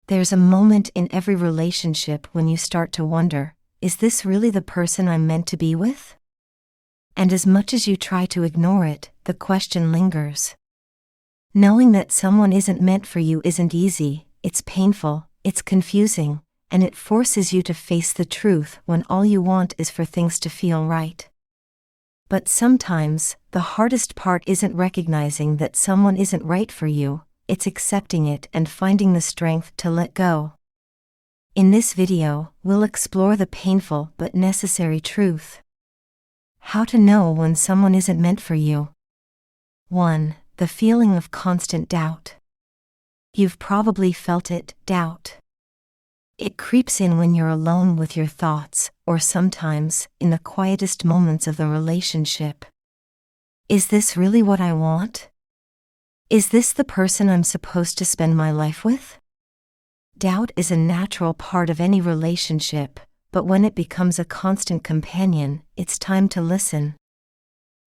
There's a moment in every relationship when you start to wonder, is this really the person I'm meant to be with? And as much as you try to ignore it, the question lingers. Knowing that someone isn't meant for you isn't easy, it's painful, it's confusing, and it forces you to face the truth when all you want is for things to feel right. But sometimes, the hardest part isn't recognizing that someone isn't right for you, it's accepting it and finding the strength to let go. In this video, we'll explore the painful but necessary truth. How to know when someone isn't meant for you. 1. The feeling of constant doubt. You've probably felt it, doubt. It creeps in when you're alone with your thoughts, or sometimes, in the quietest moments of the relationship. Is this really what I want? Is this the person I'm supposed to spend my life with? Doubt is a natural part of any relationship, but when it becomes a constant companion, it's time to listen.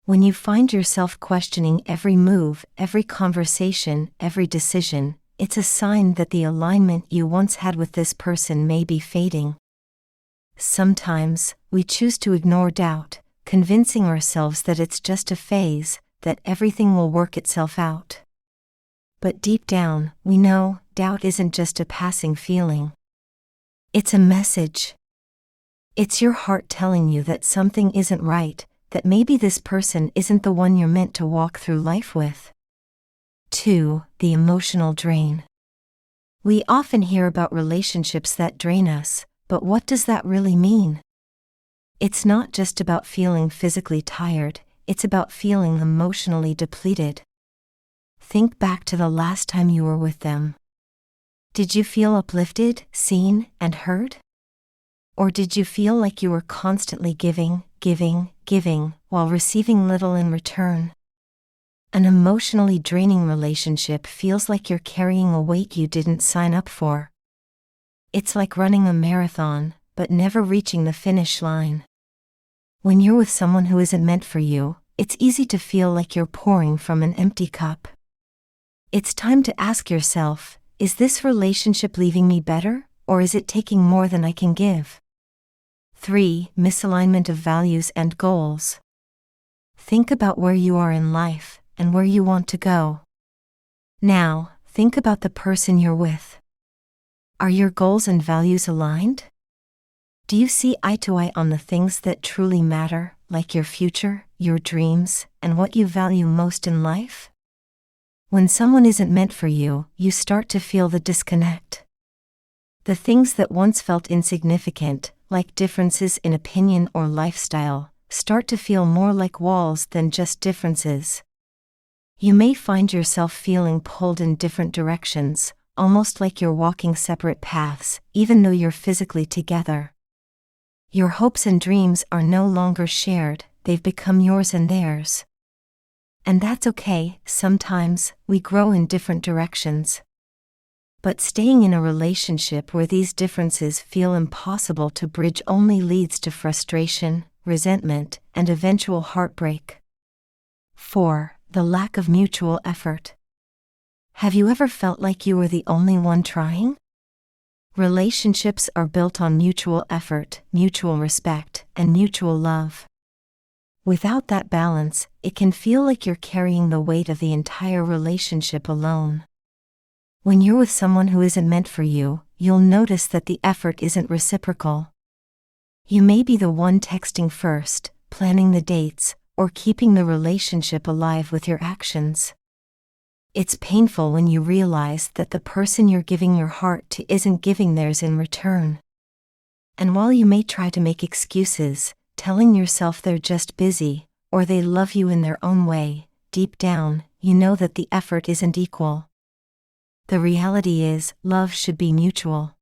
When you find yourself questioning every move, every conversation, every decision, it's a sign that the alignment you once had with this person may be fading. Sometimes, we choose to ignore doubt, convincing ourselves that it's just a phase, that everything will work itself out. But deep down, we know, doubt isn't just a passing feeling. It's a message. It's your heart telling you that something isn't right, that maybe this person isn't the one you're meant to walk through life with. 2. The emotional drain. We often hear about relationships that drain us, but what does that really mean? It's not just about feeling physically tired, it's about feeling emotionally depleted. Think back to the last time you were with them. Did you feel uplifted, seen, and heard? Or did you feel like you were constantly giving, while receiving little in return? An emotionally draining relationship feels like you're carrying a weight you didn't sign up for. It's like running a marathon, but never reaching the finish line. When you're with someone who isn't meant for you, it's easy to feel like you're pouring from an empty cup. It's time to ask yourself, is this relationship leaving me better, or is it taking more than I can give? 3. Misalignment of values and goals. Think about where you are in life, and where you want to go. Now, think about the person you're with. Are your goals and values aligned? Do you see eye to eye on the things that truly matter, like your future, your dreams, and what you value most in life? When someone isn't meant for you, you start to feel the disconnect. The things that once felt insignificant, like differences in opinion or lifestyle, start to feel more like walls than just differences. You may find yourself feeling pulled in different directions, almost like you're walking separate paths, even though you're physically together. Your hopes and dreams are no longer shared, they've become yours and theirs. And that's okay, sometimes, we grow in different directions. But staying in a relationship where these differences feel impossible to bridge only leads to frustration, resentment, and eventual heartbreak. 4. The lack of mutual effort. Have you ever felt like you were the only one trying? Relationships are built on mutual effort, mutual respect, and mutual love. Without that balance, it can feel like you're carrying the weight of the entire relationship alone. When you're with someone who isn't meant for you, you'll notice that the effort isn't reciprocal. You may be the one texting first, planning the dates, or keeping the relationship alive with your actions. It's painful when you realize that the person you're giving your heart to isn't giving theirs in return. And while you may try to make excuses, telling yourself they're just busy, or they love you in their own way, deep down, you know that the effort isn't equal. The reality is, love should be mutual.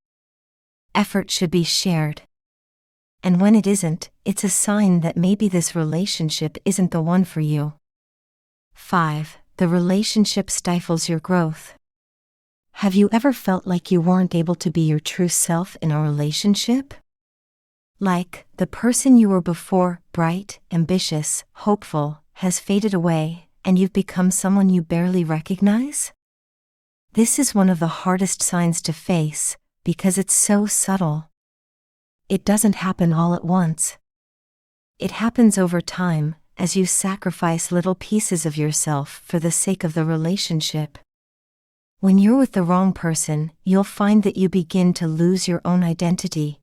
Effort should be shared. And when it isn't, it's a sign that maybe this relationship isn't the one for you. 5. The relationship stifles your growth. Have you ever felt like you weren't able to be your true self in a relationship? Like, the person you were before, bright, ambitious, hopeful, has faded away, and you've become someone you barely recognize? This is one of the hardest signs to face, because it's so subtle. It doesn't happen all at once. It happens over time, as you sacrifice little pieces of yourself for the sake of the relationship. When you're with the wrong person, you'll find that you begin to lose your own identity.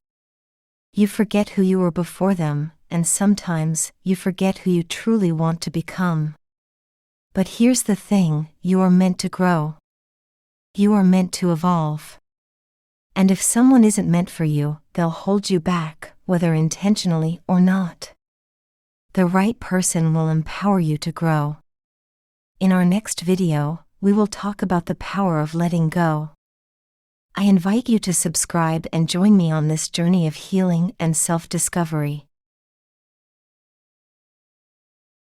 You forget who you were before them, and sometimes you forget who you truly want to become. But here's the thing, you are meant to grow. You are meant to evolve. And if someone isn't meant for you, they'll hold you back, whether intentionally or not. The right person will empower you to grow. In our next video, we will talk about the power of letting go. I invite you to subscribe and join me on this journey of healing and self-discovery.